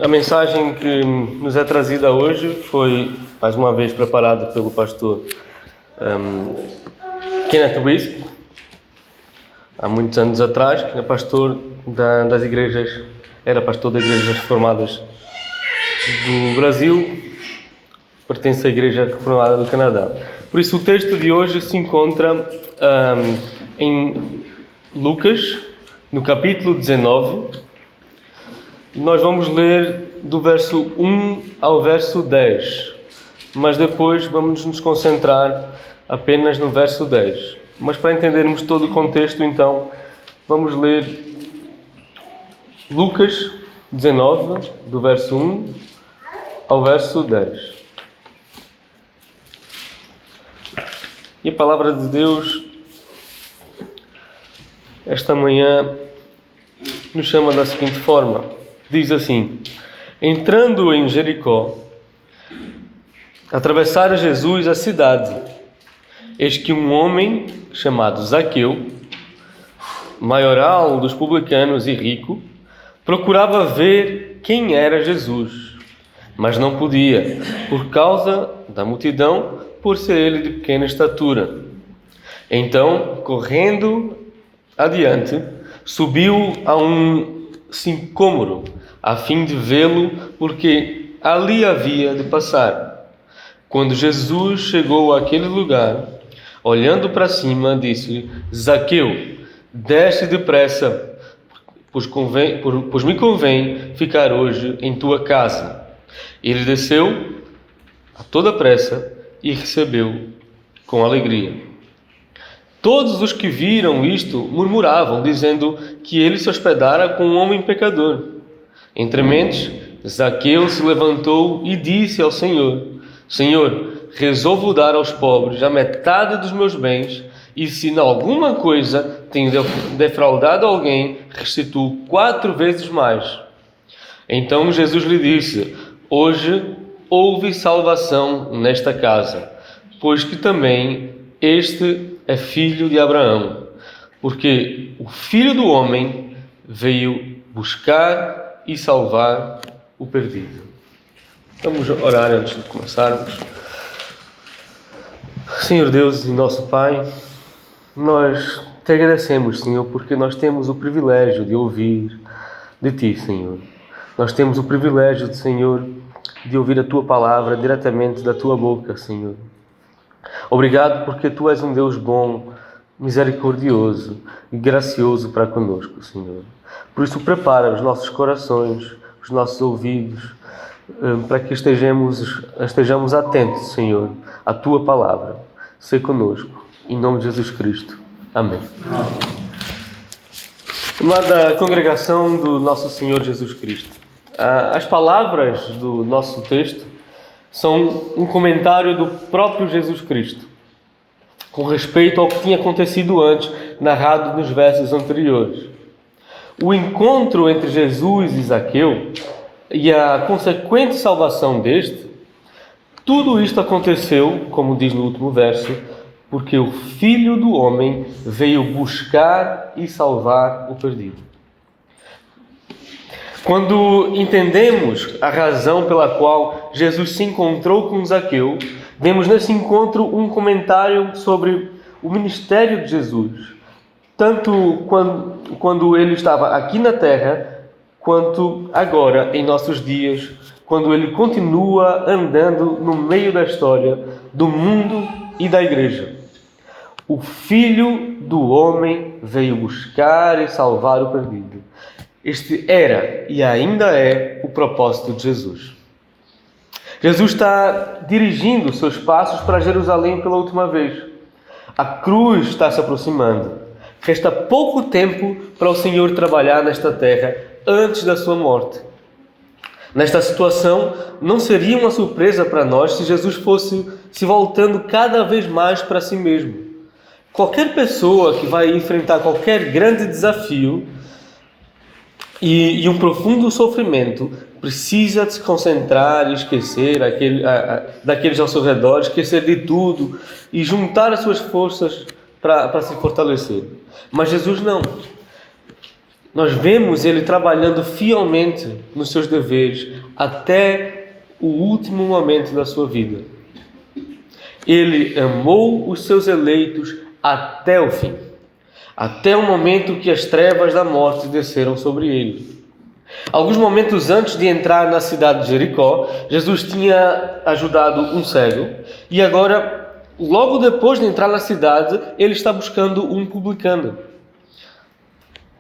A mensagem que nos é trazida hoje foi, mais uma vez, preparada pelo pastor Kenneth Wisp, há muitos anos atrás, que era pastor das igrejas, era pastor das igrejas reformadas do Brasil, pertence à Igreja Reformada do Canadá. Por isso, o texto de hoje se encontra em Lucas, no capítulo 19. Nós vamos ler do verso 1 ao verso 10, mas depois vamos nos concentrar apenas no verso 10. Mas para entendermos todo o contexto, então, vamos ler Lucas 19, do verso 1 ao verso 10. E a palavra de Deus, esta manhã, nos chama da seguinte forma. Diz assim: entrando em Jericó, atravessara Jesus a cidade. Eis que um homem chamado Zaqueu, maioral dos publicanos e rico, procurava ver quem era Jesus, mas não podia, por causa da multidão, por ser ele de pequena estatura. Então, correndo adiante, subiu a um sicômoro, a fim de vê-lo, porque ali havia de passar. Quando Jesus chegou àquele lugar, olhando para cima, disse-lhe: Zaqueu, desce depressa, pois me convém ficar hoje em tua casa. Ele desceu a toda pressa e recebeu com alegria. Todos os que viram isto murmuravam, dizendo que ele se hospedara com um homem pecador. Entre mentes, Zaqueu se levantou e disse ao Senhor: Senhor, resolvo dar aos pobres a metade dos meus bens, e se em alguma coisa tenho defraudado alguém, restituo 4 vezes mais. Então Jesus lhe disse: Hoje houve salvação nesta casa, pois que também este é filho de Abraão, porque o Filho do Homem veio buscar e salvar o perdido. Vamos orar antes de começarmos. Senhor Deus e nosso Pai, nós te agradecemos, Senhor, porque nós temos o privilégio de ouvir de Ti, Senhor. Nós temos o privilégio, Senhor, de ouvir a Tua palavra diretamente da Tua boca, Senhor. Obrigado porque Tu és um Deus bom, misericordioso e gracioso para conosco, Senhor. Por isso, prepara os nossos corações, os nossos ouvidos, para que estejamos atentos, Senhor, à Tua palavra. Sê conosco, em nome de Jesus Cristo. Amém. Lá da congregação do nosso Senhor Jesus Cristo. As palavras do nosso texto são um comentário do próprio Jesus Cristo, com respeito ao que tinha acontecido antes, narrado nos versos anteriores. O encontro entre Jesus e Zaqueu e a consequente salvação deste, tudo isto aconteceu, como diz no último verso, porque o Filho do Homem veio buscar e salvar o perdido. Quando entendemos a razão pela qual Jesus se encontrou com Zaqueu, vemos nesse encontro um comentário sobre o ministério de Jesus, tanto quando ele estava aqui na terra, quanto agora, em nossos dias, quando ele continua andando no meio da história, do mundo e da igreja. O Filho do Homem veio buscar e salvar o perdido. Este era e ainda é o propósito de Jesus. Jesus está dirigindo os seus passos para Jerusalém pela última vez. A cruz está se aproximando. Resta pouco tempo para o Senhor trabalhar nesta terra antes da sua morte. Nesta situação, não seria uma surpresa para nós se Jesus fosse se voltando cada vez mais para si mesmo. Qualquer pessoa que vai enfrentar qualquer grande desafio e um profundo sofrimento precisa de se concentrar e esquecer daqueles ao seu redor, esquecer de tudo e juntar as suas forças para se fortalecer. Mas Jesus não. Nós vemos ele trabalhando fielmente nos seus deveres até o último momento da sua vida. Ele amou os seus eleitos até o fim, até o momento que as trevas da morte desceram sobre ele. Alguns momentos antes de entrar na cidade de Jericó, Jesus tinha ajudado um cego e agora, logo depois de entrar na cidade, ele está buscando um publicano.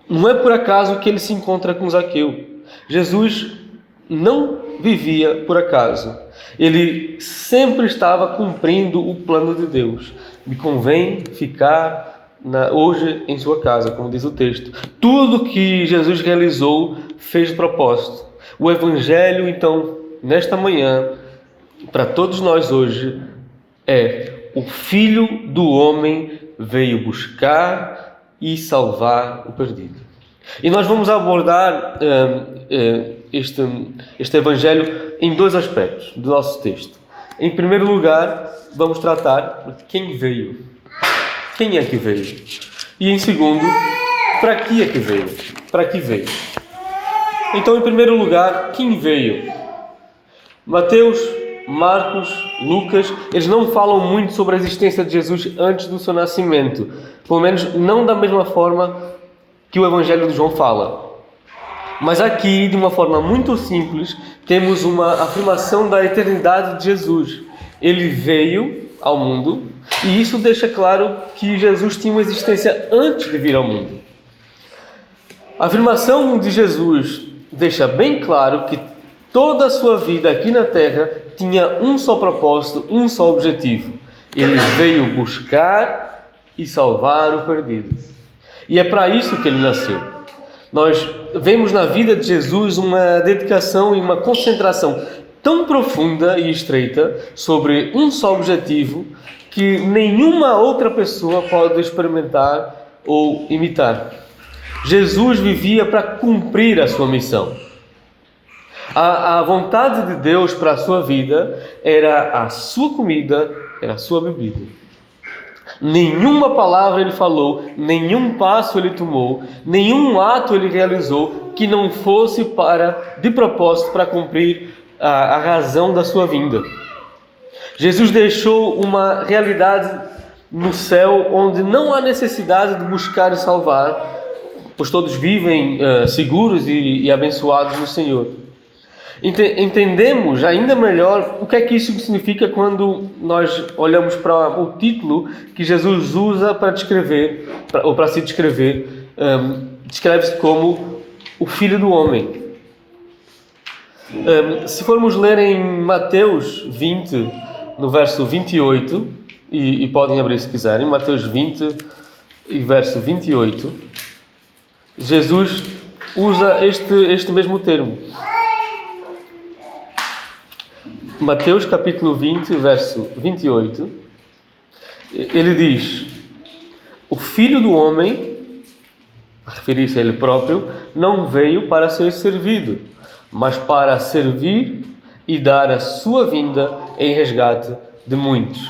Não é por acaso que ele se encontra com Zaqueu. Jesus não vivia por acaso. Ele sempre estava cumprindo o plano de Deus. Me convém ficar hoje em sua casa, como diz o texto. Tudo que Jesus realizou fez de propósito. O Evangelho, então, nesta manhã, para todos nós hoje, é: o Filho do Homem veio buscar e salvar o perdido. E nós vamos abordar este Evangelho em dois aspectos do nosso texto. Em primeiro lugar, vamos tratar de quem veio. Quem é que veio? E em segundo, para que é que veio? Para que veio? Então, em primeiro lugar, quem veio? Mateus, Marcos, Lucas, eles não falam muito sobre a existência de Jesus antes do seu nascimento. Pelo menos não da mesma forma que o Evangelho de João fala. Mas aqui, de uma forma muito simples, temos uma afirmação da eternidade de Jesus. Ele veio ao mundo e isso deixa claro que Jesus tinha uma existência antes de vir ao mundo. A afirmação de Jesus deixa bem claro que toda a sua vida aqui na Terra tinha um só propósito, um só objetivo. Ele veio buscar e salvar o perdido. E é para isso que ele nasceu. Nós vemos na vida de Jesus uma dedicação e uma concentração tão profunda e estreita sobre um só objetivo que nenhuma outra pessoa pode experimentar ou imitar. Jesus vivia para cumprir a sua missão. A vontade de Deus para a sua vida era a sua comida, era a sua bebida. Nenhuma palavra ele falou, nenhum passo ele tomou, nenhum ato ele realizou que não fosse de propósito para cumprir a razão da sua vinda. Jesus deixou uma realidade no céu onde não há necessidade de buscar e salvar, pois todos vivem seguros e abençoados no Senhor. Entendemos ainda melhor o que é que isso significa quando nós olhamos para o título que Jesus usa para descrever, ou para se descrever, descreve-se como o Filho do Homem. Se formos ler em Mateus 20, no verso 28, e podem abrir se quiserem, Mateus 20 e verso 28, Jesus usa este mesmo termo. Mateus capítulo 20, verso 28, ele diz: o Filho do Homem, a referir-se a ele próprio, não veio para ser servido, mas para servir e dar a sua vida em resgate de muitos.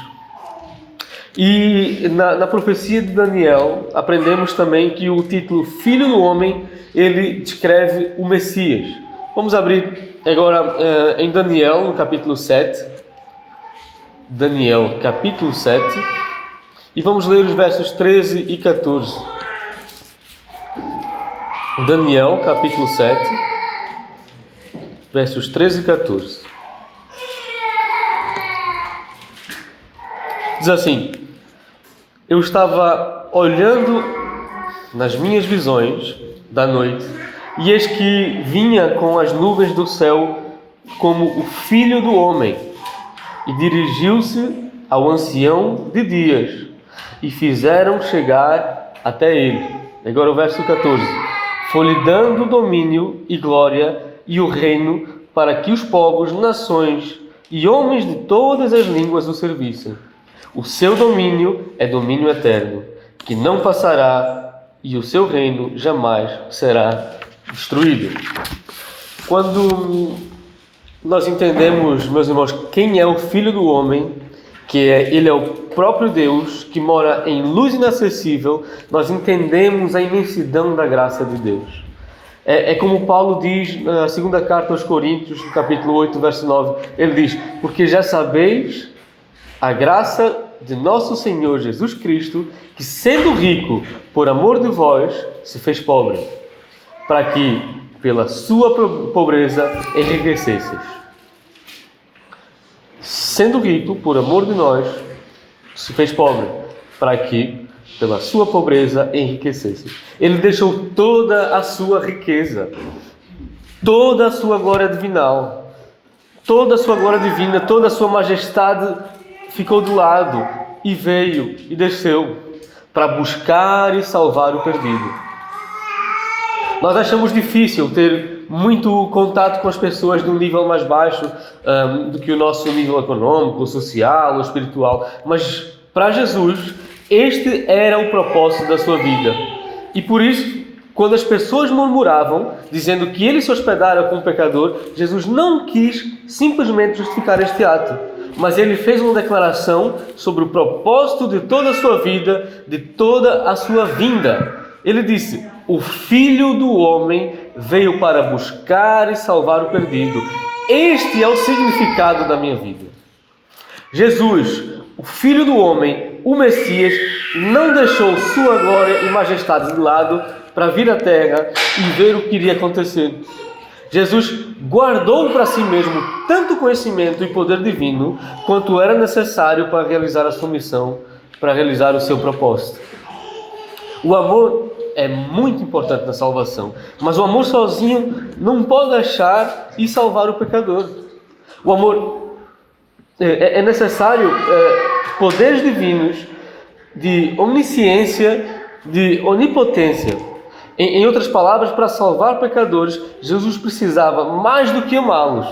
E na profecia de Daniel, aprendemos também que o título Filho do Homem, ele descreve o Messias. Vamos abrir agora em Daniel, no capítulo 7. Daniel, capítulo 7. E vamos ler os versos 13 e 14. Daniel, capítulo 7, versos 13 e 14. Diz assim: eu estava olhando nas minhas visões da noite, e eis que vinha com as nuvens do céu como o Filho do Homem, e dirigiu-se ao ancião de dias, e fizeram chegar até ele. Agora o verso 14. Foi-lhe dando domínio e glória e o reino, para que os povos, nações e homens de todas as línguas o servissem. O seu domínio é domínio eterno, que não passará, e o seu reino jamais será destruído. Quando nós entendemos, meus irmãos, quem é o Filho do Homem, ele é o próprio Deus que mora em luz inacessível, nós entendemos a imensidão da graça de Deus. É como Paulo diz na segunda carta aos Coríntios, no capítulo 8, verso 9. Ele diz: porque já sabeis a graça de nosso Senhor Jesus Cristo, que sendo rico, por amor de vós, se fez pobre, para que, pela sua pobreza, enriquecesseis. Sendo rico, por amor de nós, se fez pobre, para que, pela sua pobreza, enriquecesseis. Ele deixou toda a sua riqueza, toda a sua glória divinal, toda a sua glória divina, toda a sua majestade ficou de lado e veio e desceu para buscar e salvar o perdido. Nós achamos difícil ter muito contato com as pessoas de um nível mais baixo do que o nosso nível econômico, social ou espiritual, mas para Jesus este era o propósito da sua vida. E por isso, quando as pessoas murmuravam, dizendo que ele se hospedara com um pecador, Jesus não quis simplesmente justificar este ato, mas ele fez uma declaração sobre o propósito de toda a sua vida, de toda a sua vinda. Ele disse: o Filho do Homem veio para buscar e salvar o perdido. Este é o significado da minha vida. Jesus, o Filho do Homem, o Messias, não deixou sua glória e majestade de lado para vir à Terra e ver o que iria acontecer. Jesus guardou para si mesmo tanto conhecimento e poder divino quanto era necessário para realizar a sua missão, para realizar o seu propósito. O amor é muito importante na salvação, mas o amor sozinho não pode achar e salvar o pecador. O amor é necessário poderes divinos de omnisciência, de onipotência. Em outras palavras, para salvar pecadores, Jesus precisava mais do que amá-los.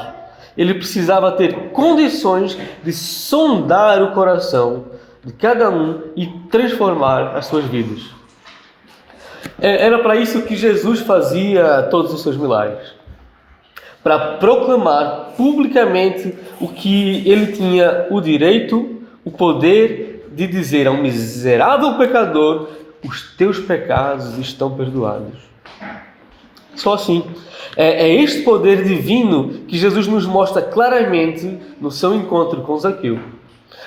Ele precisava ter condições de sondar o coração de cada um e transformar as suas vidas. Era para isso que Jesus fazia todos os seus milagres. Para proclamar publicamente o que ele tinha o direito, o poder de dizer a um miserável pecador: os teus pecados estão perdoados. Só assim. É este poder divino que Jesus nos mostra claramente no seu encontro com Zaqueu.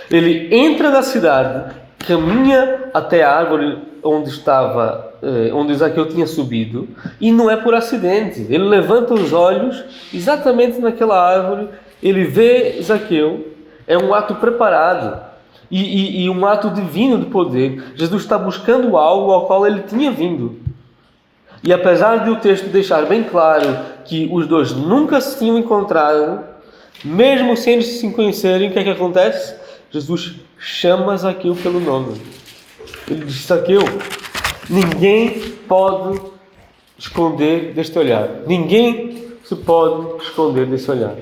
Ele entra na cidade, caminha até a árvore onde Zaqueu tinha subido, e não é por acidente. Ele levanta os olhos exatamente naquela árvore, ele vê Zaqueu. É um ato preparado. E um ato divino de poder. Jesus está buscando algo ao qual ele tinha vindo. E apesar de o texto deixar bem claro que os dois nunca se tinham encontrado, mesmo sem eles se conhecerem, o que é que acontece? Jesus chama Zaqueu pelo nome. Ele diz: Zaqueu, ninguém pode esconder deste olhar. Ninguém se pode esconder desse olhar.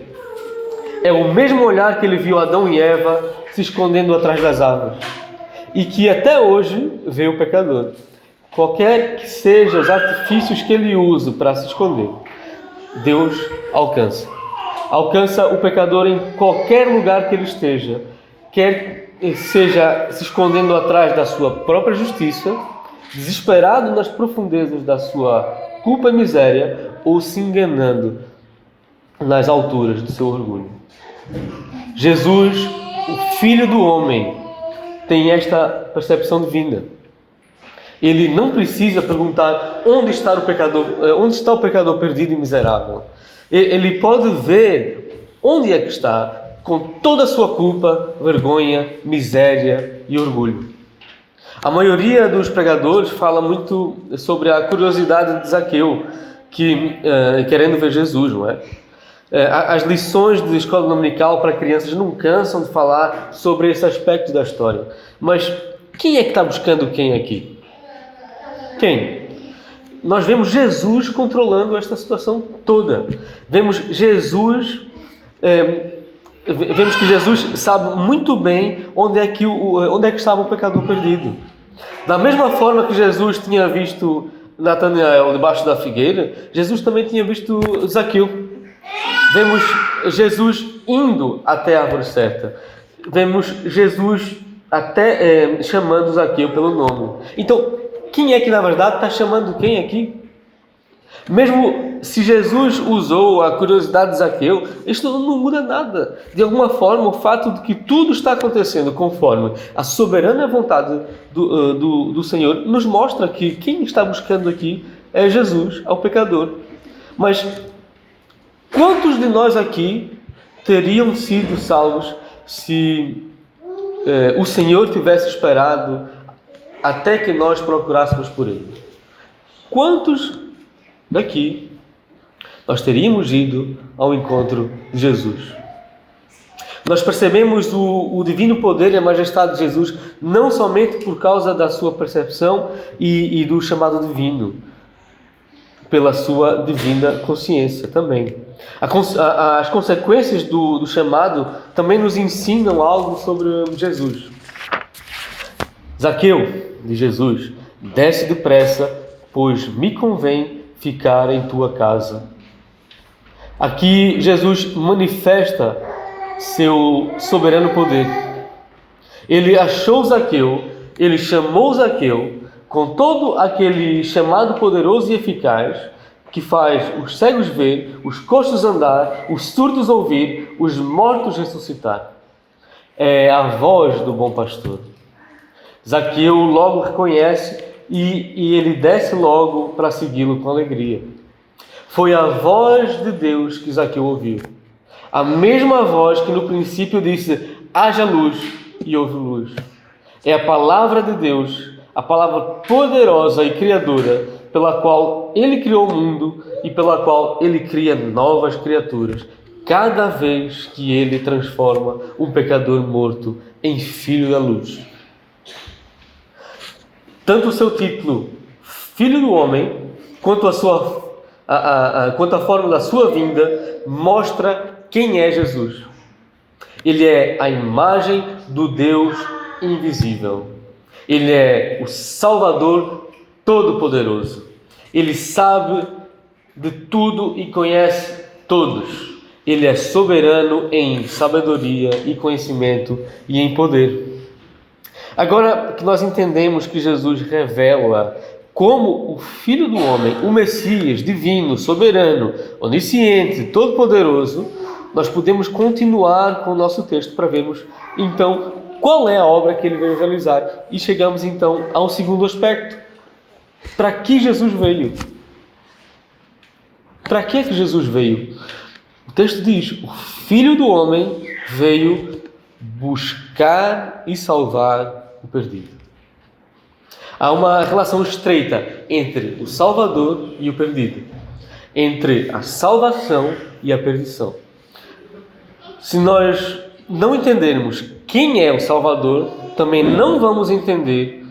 É o mesmo olhar que ele viu Adão e Eva se escondendo atrás das árvores, e que até hoje vê o pecador. Qualquer que sejam os artifícios que ele use para se esconder, Deus alcança. Alcança o pecador em qualquer lugar que ele esteja, quer seja se escondendo atrás da sua própria justiça, desesperado nas profundezas da sua culpa e miséria, ou se enganando nas alturas do seu orgulho. Jesus, o Filho do Homem, tem esta percepção divina. Ele não precisa perguntar onde está o pecador perdido e miserável. Ele pode ver onde é que está, com toda a sua culpa, vergonha, miséria e orgulho. A maioria dos pregadores fala muito sobre a curiosidade de Zaqueu, querendo ver Jesus, não é? As lições de escola dominical para crianças não cansam de falar sobre esse aspecto da história. Mas quem é que está buscando quem aqui? Quem? Nós vemos Jesus controlando esta situação toda. Vemos que Jesus sabe muito bem onde é que estava o pecador perdido. Da mesma forma que Jesus tinha visto Natanael debaixo da figueira, Jesus também tinha visto Zaqueu. Vemos Jesus indo até a árvore certa. Vemos Jesus até chamando Zaqueu pelo nome. Então, quem é que na verdade está chamando quem aqui? Mesmo se Jesus usou a curiosidade de Zaqueu, isto não muda nada. De alguma forma, o fato de que tudo está acontecendo conforme a soberana vontade do Senhor nos mostra que quem está buscando aqui é Jesus, ao pecador. Mas quantos de nós aqui teriam sido salvos se o Senhor tivesse esperado até que nós procurássemos por Ele? Quantos daqui nós teríamos ido ao encontro de Jesus? Nós percebemos o divino poder e a majestade de Jesus não somente por causa da sua percepção e do chamado divino, pela sua divina consciência também. As consequências do chamado também nos ensinam algo sobre Jesus. Zaqueu, de Jesus, desce depressa, pois me convém ficar em tua casa. Aqui Jesus manifesta seu soberano poder. Ele achou Zaqueu, ele chamou Zaqueu com todo aquele chamado poderoso e eficaz que faz os cegos ver, os coxos andar, os surdos ouvir, os mortos ressuscitar. É a voz do bom pastor. Zaqueu logo reconhece e ele desce logo para segui-lo com alegria. Foi a voz de Deus que Zaqueu ouviu. A mesma voz que no princípio disse: haja luz, e houve luz. É a palavra de Deus, a palavra poderosa e criadora, pela qual Ele criou o mundo e pela qual Ele cria novas criaturas, cada vez que Ele transforma um pecador morto em filho da luz. Tanto o seu título, Filho do Homem, quanto a forma da sua vinda, mostra quem é Jesus. Ele é a imagem do Deus invisível. Ele é o Salvador Todo-Poderoso. Ele sabe de tudo e conhece todos. Ele é soberano em sabedoria e conhecimento e em poder. Agora que nós entendemos que Jesus revela como o Filho do Homem, o Messias divino, soberano, onisciente, todo-poderoso, nós podemos continuar com o nosso texto para vermos, então, qual é a obra que ele veio realizar. E chegamos, então, ao segundo aspecto. Para que Jesus veio? Para que Jesus veio? O texto diz: o Filho do Homem veio buscar e salvar o perdido. Há uma relação estreita entre o Salvador e o perdido, entre a salvação e a perdição. Se nós não entendermos quem é o Salvador, também não vamos entender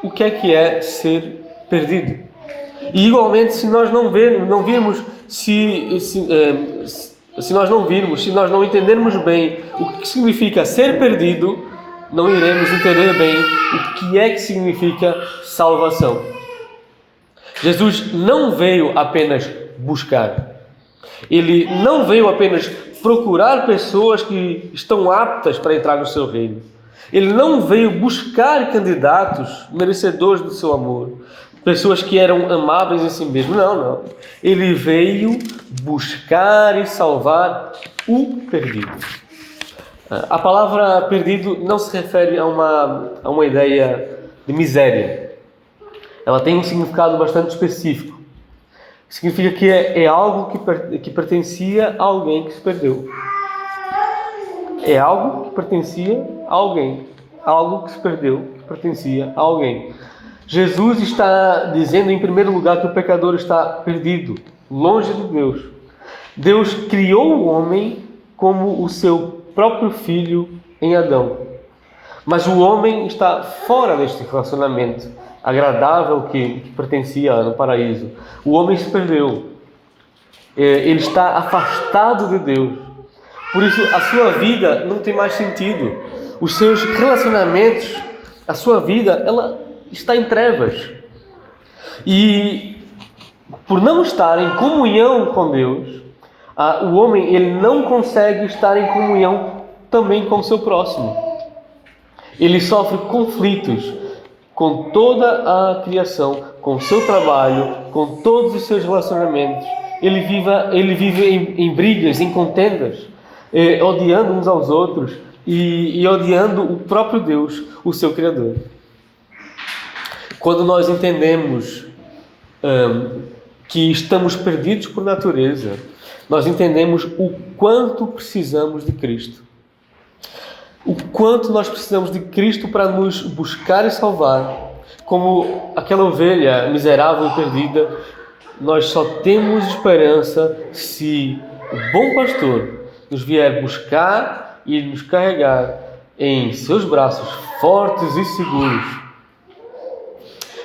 o que é ser perdido. E igualmente, se nós não entendermos bem o que significa ser perdido, não iremos entender bem o que é que significa salvação. Jesus não veio apenas buscar. Ele não veio apenas procurar pessoas que estão aptas para entrar no seu reino. Ele não veio buscar candidatos merecedores do seu amor, pessoas que eram amáveis em si mesmo. Não. Ele veio buscar e salvar o perdido. A palavra perdido não se refere a uma ideia de miséria. Ela tem um significado bastante específico. Significa que é algo que pertencia a alguém que se perdeu. É algo que pertencia a alguém. Algo que se perdeu, que pertencia a alguém. Jesus está dizendo, em primeiro lugar, que o pecador está perdido, longe de Deus. Deus criou o homem como o seu próprio filho em Adão. Mas o homem está fora deste relacionamento agradável que pertencia no paraíso. O homem se perdeu. Ele está afastado de Deus. Por isso, a sua vida não tem mais sentido. Os seus relacionamentos, a sua vida, ela está em trevas. E por não estar em comunhão com Deus, o homem ele não consegue estar em comunhão também com o seu próximo. Ele sofre conflitos com toda a criação com o seu trabalho, com todos os seus relacionamentos. Ele vive em brigas, em contendas, odiando uns aos outros e odiando o próprio Deus, o seu Criador. Quando nós entendemos que estamos perdidos por natureza, nós entendemos o quanto precisamos de Cristo. O quanto nós precisamos de Cristo para nos buscar e salvar. Como aquela ovelha miserável e perdida, nós só temos esperança se o bom pastor nos vier buscar e nos carregar em seus braços fortes e seguros.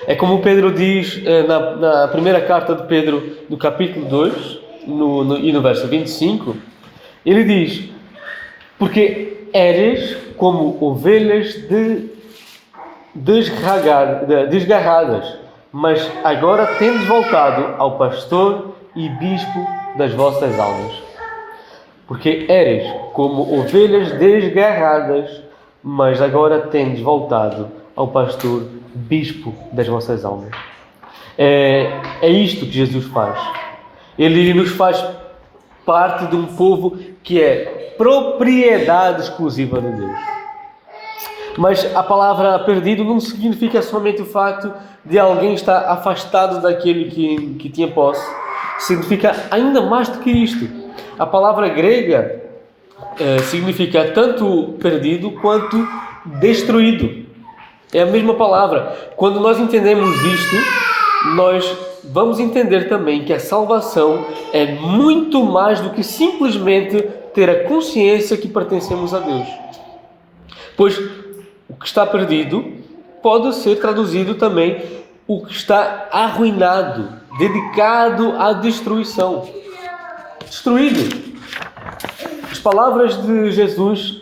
É como Pedro diz na primeira carta de Pedro, no capítulo 2, e no verso 25, ele diz: porque eres como ovelhas desgarradas, mas agora tendes voltado ao pastor e bispo das vossas almas. Porque eres como ovelhas desgarradas, mas agora tendes voltado ao pastor, bispo das vossas almas. É isto que Jesus faz. Ele nos faz parte de um povo que é propriedade exclusiva de Deus. Mas a palavra perdido não significa somente o facto de alguém estar afastado daquele que tinha posse. Significa ainda mais do que isto. A palavra grega significa tanto perdido quanto destruído. É a mesma palavra. Quando nós entendemos isto, nós vamos entender também que a salvação é muito mais do que simplesmente ter a consciência que pertencemos a Deus. Pois o que está perdido pode ser traduzido também o que está arruinado, dedicado à destruição. Destruído. As palavras de Jesus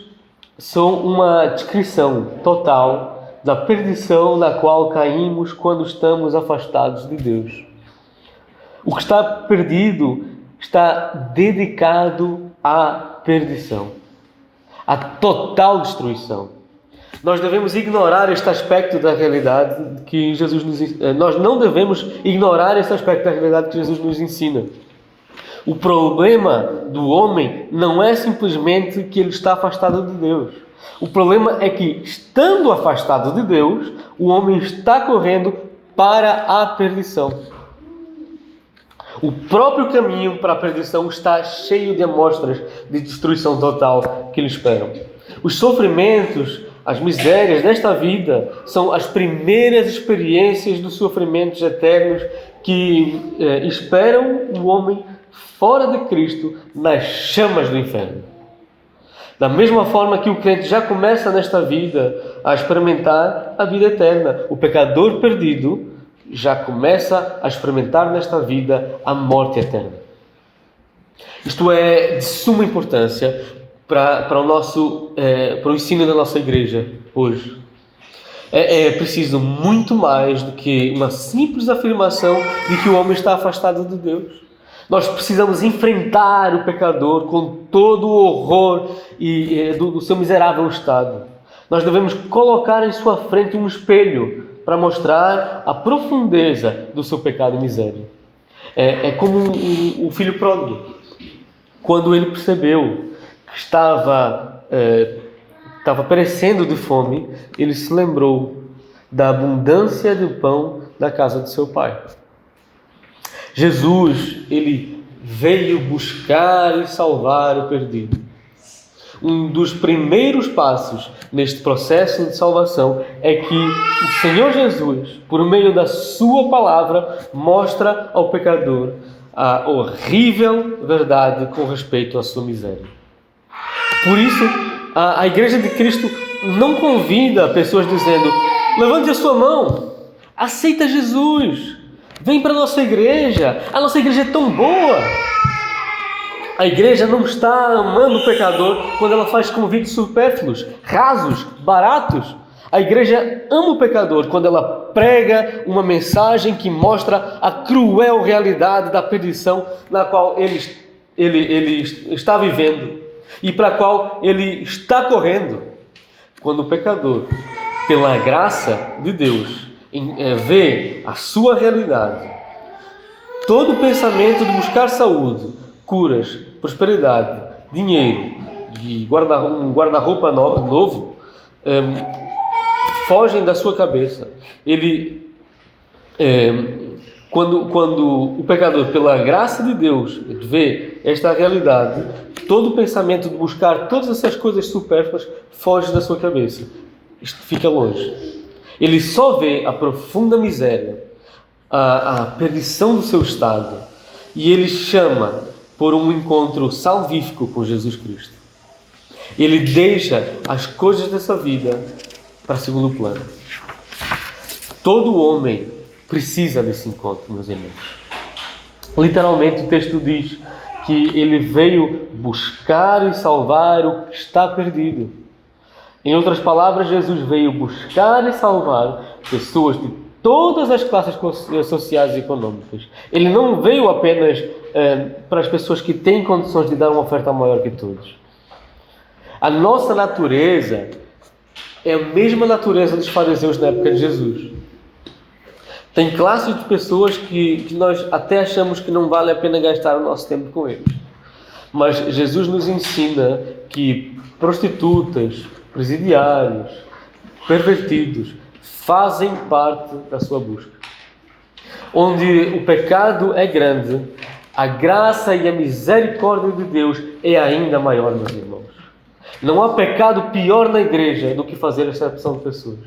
são uma descrição total da perdição na qual caímos quando estamos afastados de Deus. O que está perdido está dedicado à perdição, à total destruição. Nós devemos ignorar este aspecto da realidade que Jesus nos ensina. Nós não devemos ignorar esse aspecto da realidade que Jesus nos ensina. O problema do homem não é simplesmente que ele está afastado de Deus. O problema é que, estando afastado de Deus, o homem está correndo para a perdição. O próprio caminho para a perdição está cheio de amostras de destruição total que lhe esperam. Os sofrimentos, as misérias desta vida são as primeiras experiências dos sofrimentos eternos que esperam o homem fora de Cristo nas chamas do inferno. Da mesma forma que o crente já começa nesta vida a experimentar a vida eterna, o pecador perdido já começa a experimentar nesta vida a morte eterna. Isto é de suma importância para o ensino da nossa igreja hoje. É preciso muito mais do que uma simples afirmação de que o homem está afastado de Deus. Nós precisamos enfrentar o pecador com todo o horror do seu miserável estado. Nós devemos colocar em sua frente um espelho para mostrar a profundeza do seu pecado e miséria. É como o filho pródigo. Quando ele percebeu que estava perecendo de fome, ele se lembrou da abundância de pão da casa de seu pai. Jesus, ele veio buscar e salvar o perdido. Um dos primeiros passos neste processo de salvação é que o Senhor Jesus, por meio da sua palavra, mostra ao pecador a horrível verdade com respeito à sua miséria. Por isso, a Igreja de Cristo não convida pessoas dizendo: levante a sua mão, aceita Jesus, vem para a nossa igreja é tão boa. A igreja não está amando o pecador quando ela faz convites supérfluos, rasos, baratos. A igreja ama o pecador quando ela prega uma mensagem que mostra a cruel realidade da perdição na qual ele está vivendo e para a qual ele está correndo. Quando o pecador, pela graça de Deus, vê a sua realidade, todo o pensamento de buscar saúde, curas, prosperidade, dinheiro e um guarda-roupa novo, fogem da sua cabeça. Ele, quando o pecador, pela graça de Deus, vê esta realidade, todo o pensamento de buscar todas essas coisas supérfluas foge da sua cabeça. Isto fica longe. Ele só vê a profunda miséria, a perdição do seu estado, e ele chama por um encontro salvífico com Jesus Cristo. Ele deixa as coisas dessa vida para segundo plano. Todo homem precisa desse encontro, meus irmãos. Literalmente o texto diz que ele veio buscar e salvar o que está perdido. Em outras palavras, Jesus veio buscar e salvar pessoas de todas as classes sociais e econômicas. Ele não veio apenas para as pessoas que têm condições de dar uma oferta maior que todos. A nossa natureza é a mesma natureza dos fariseus na época de Jesus. Tem classes de pessoas que nós até achamos que não vale a pena gastar o nosso tempo com eles. Mas Jesus nos ensina que prostitutas, presidiários, pervertidos fazem parte da sua busca. Onde o pecado é grande, a graça e a misericórdia de Deus é ainda maior, meus irmãos. Não há pecado pior na igreja do que fazer exceção de pessoas.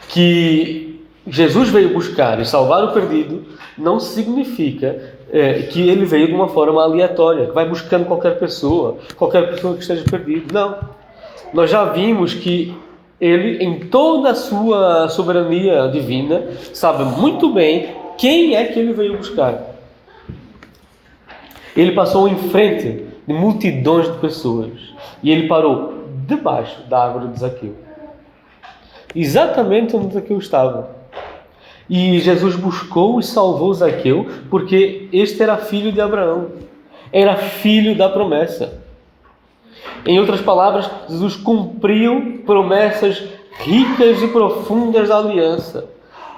Que Jesus veio buscar e salvar o perdido não significa que ele veio de uma forma aleatória, que vai buscando qualquer pessoa que esteja perdida. Não. Nós já vimos que ele, em toda a sua soberania divina, sabe muito bem quem é que ele veio buscar. Ele passou em frente de multidões de pessoas e ele parou debaixo da árvore de Zaqueu. Exatamente onde Zaqueu estava. E Jesus buscou e salvou Zaqueu porque este era filho de Abraão. Era filho da promessa. Em outras palavras, Jesus cumpriu promessas ricas e profundas da aliança.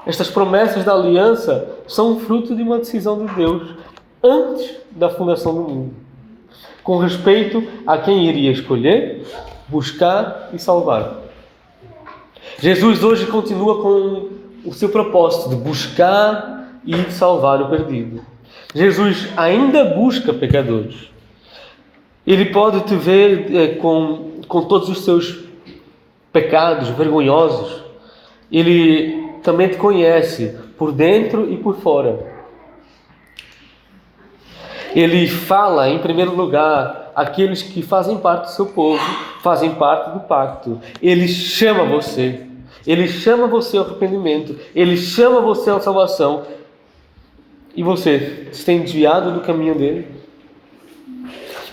Estas promessas da aliança são fruto de uma decisão de Deus antes da fundação do mundo, com respeito a quem iria escolher, buscar e salvar. Jesus hoje continua com o seu propósito de buscar e salvar o perdido. Jesus ainda busca pecadores. Ele pode te ver com todos os seus pecados vergonhosos. Ele também te conhece por dentro e por fora. Ele fala, em primeiro lugar, àqueles que fazem parte do seu povo, fazem parte do pacto. Ele chama você. Ele chama você ao arrependimento. Ele chama você à salvação. E você se tem desviado do caminho dele?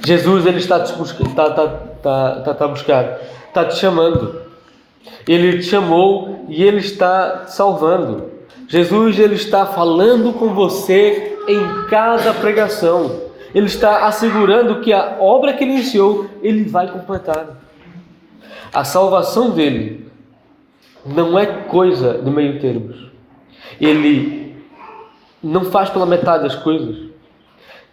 Jesus, ele está te chamando. Ele te chamou e ele está te salvando. Jesus, ele está falando com você em cada pregação. Ele está assegurando que a obra que ele iniciou, ele vai completar. A salvação dele não é coisa de meio termos. Ele não faz pela metade das coisas.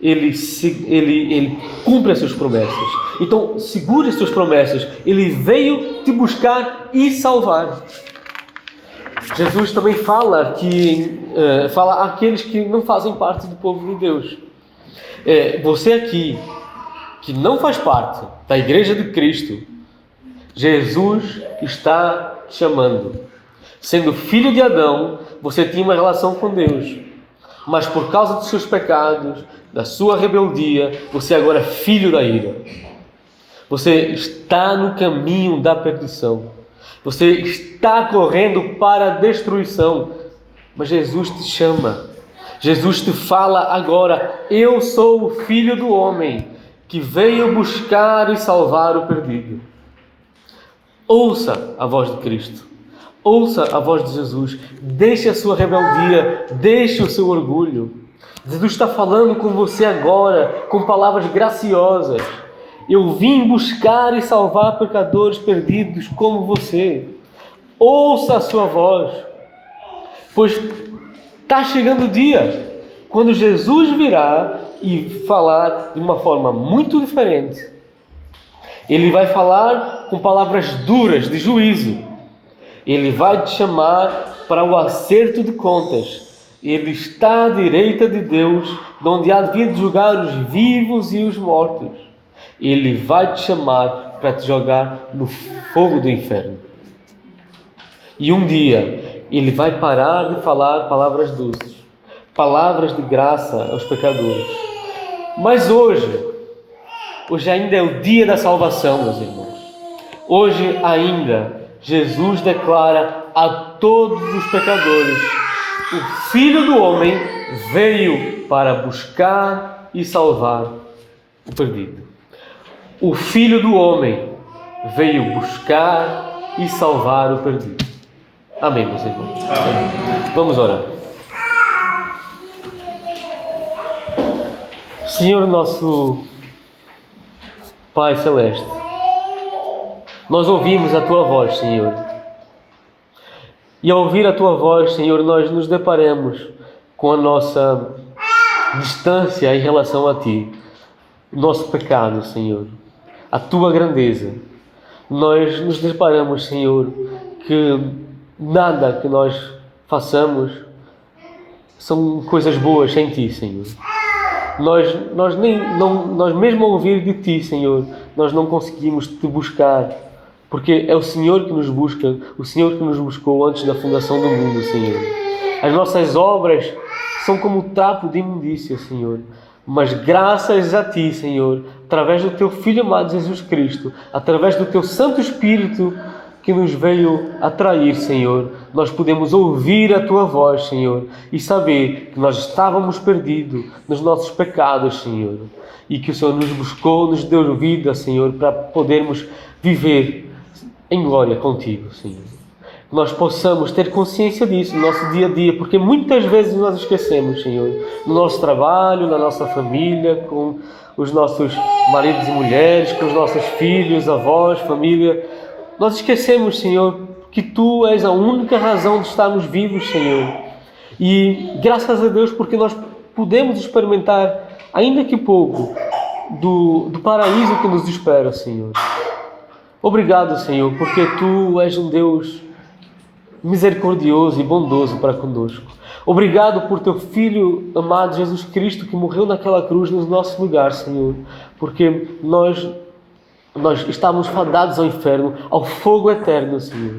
Ele cumpre as suas promessas. Então, segure as suas promessas. Ele veio te buscar e salvar. Jesus também fala àqueles que não fazem parte do povo de Deus. Você aqui, que não faz parte da Igreja de Cristo, Jesus está te chamando. Sendo filho de Adão, você tinha uma relação com Deus. Mas por causa dos seus pecados, da sua rebeldia, você agora é filho da ira. Você está no caminho da perdição. Você está correndo para a destruição. Mas Jesus te chama. Jesus te fala agora: eu sou o Filho do Homem, que veio buscar e salvar o perdido. Ouça a voz de Cristo. Ouça a voz de Jesus. Deixe a sua rebeldia. Deixe o seu orgulho. Jesus está falando com você agora, com palavras graciosas. Eu vim buscar e salvar pecadores perdidos como você. Ouça a sua voz. Pois está chegando o dia quando Jesus virá e falar de uma forma muito diferente. Ele vai falar com palavras duras de juízo. Ele vai te chamar para o acerto de contas. Ele está à direita de Deus, de onde há de julgar os vivos e os mortos. Ele vai te chamar para te jogar no fogo do inferno. E um dia, Ele vai parar de falar palavras doces, palavras de graça aos pecadores. Mas hoje ainda é o dia da salvação, meus irmãos. Hoje ainda, Jesus declara a todos os pecadores: o Filho do Homem veio para buscar e salvar o perdido. O Filho do Homem veio buscar e salvar o perdido. Amém, meus irmãos. Amém. Vamos orar. Senhor nosso Pai Celeste, nós ouvimos a Tua voz, Senhor. E ao ouvir a Tua voz, Senhor, nós nos deparamos com a nossa distância em relação a Ti, o nosso pecado, Senhor, a Tua grandeza. Nós nos deparamos, Senhor, que nada que nós façamos são coisas boas sem Ti, Senhor. Nós mesmo ao ouvir de Ti, Senhor, nós não conseguimos Te buscar, porque é o Senhor que nos busca, o Senhor que nos buscou antes da fundação do mundo, Senhor. As nossas obras são como o trapo de imundícia, Senhor, mas graças a Ti, Senhor, através do Teu Filho amado Jesus Cristo, através do Teu Santo Espírito que nos veio atrair, Senhor, nós podemos ouvir a Tua voz, Senhor, e saber que nós estávamos perdidos nos nossos pecados, Senhor, e que o Senhor nos buscou, nos deu vida, Senhor, para podermos viver em glória contigo, Senhor. Que nós possamos ter consciência disso no nosso dia a dia, porque muitas vezes nós esquecemos, Senhor, no nosso trabalho, na nossa família, com os nossos maridos e mulheres, com os nossos filhos, avós, família. Nós esquecemos, Senhor, que Tu és a única razão de estarmos vivos, Senhor. E graças a Deus, porque nós podemos experimentar, ainda que pouco, do paraíso que nos espera, Senhor. Obrigado, Senhor, porque Tu és um Deus misericordioso e bondoso para conosco. Obrigado por Teu Filho amado Jesus Cristo, que morreu naquela cruz no nosso lugar, Senhor, porque nós estávamos fadados ao inferno, ao fogo eterno, Senhor.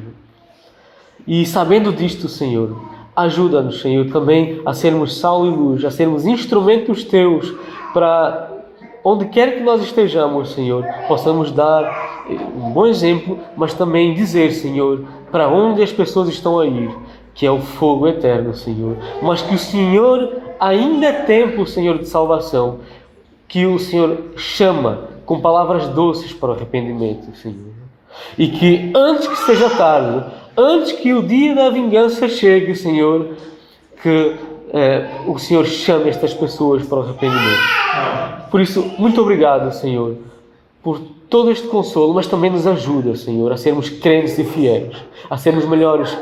E sabendo disto, Senhor, ajuda-nos, Senhor, também a sermos sal e luz, a sermos instrumentos Teus para onde quer que nós estejamos, Senhor, possamos dar um bom exemplo, mas também dizer, Senhor, para onde as pessoas estão a ir, que é o fogo eterno, Senhor. Mas que o Senhor ainda é tempo, Senhor, de salvação, que o Senhor chama com palavras doces para o arrependimento, Senhor. E que antes que seja tarde, antes que o dia da vingança chegue, Senhor, que o Senhor chame estas pessoas para o arrependimento. Por isso, muito obrigado, Senhor, por todo este consolo, mas também nos ajuda, Senhor, a sermos crentes e fiéis, a sermos melhores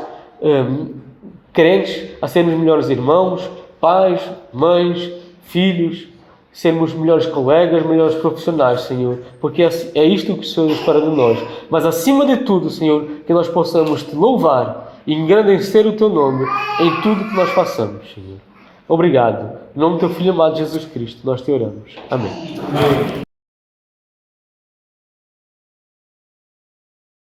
crentes, a sermos melhores irmãos, pais, mães, filhos, sermos melhores colegas, melhores profissionais, Senhor, porque é isto que o Senhor espera de nós. Mas acima de tudo, Senhor, que nós possamos Te louvar e engrandecer o Teu nome em tudo que nós façamos, Senhor. Obrigado. Em nome do Teu Filho amado Jesus Cristo, nós Te oramos. Amém.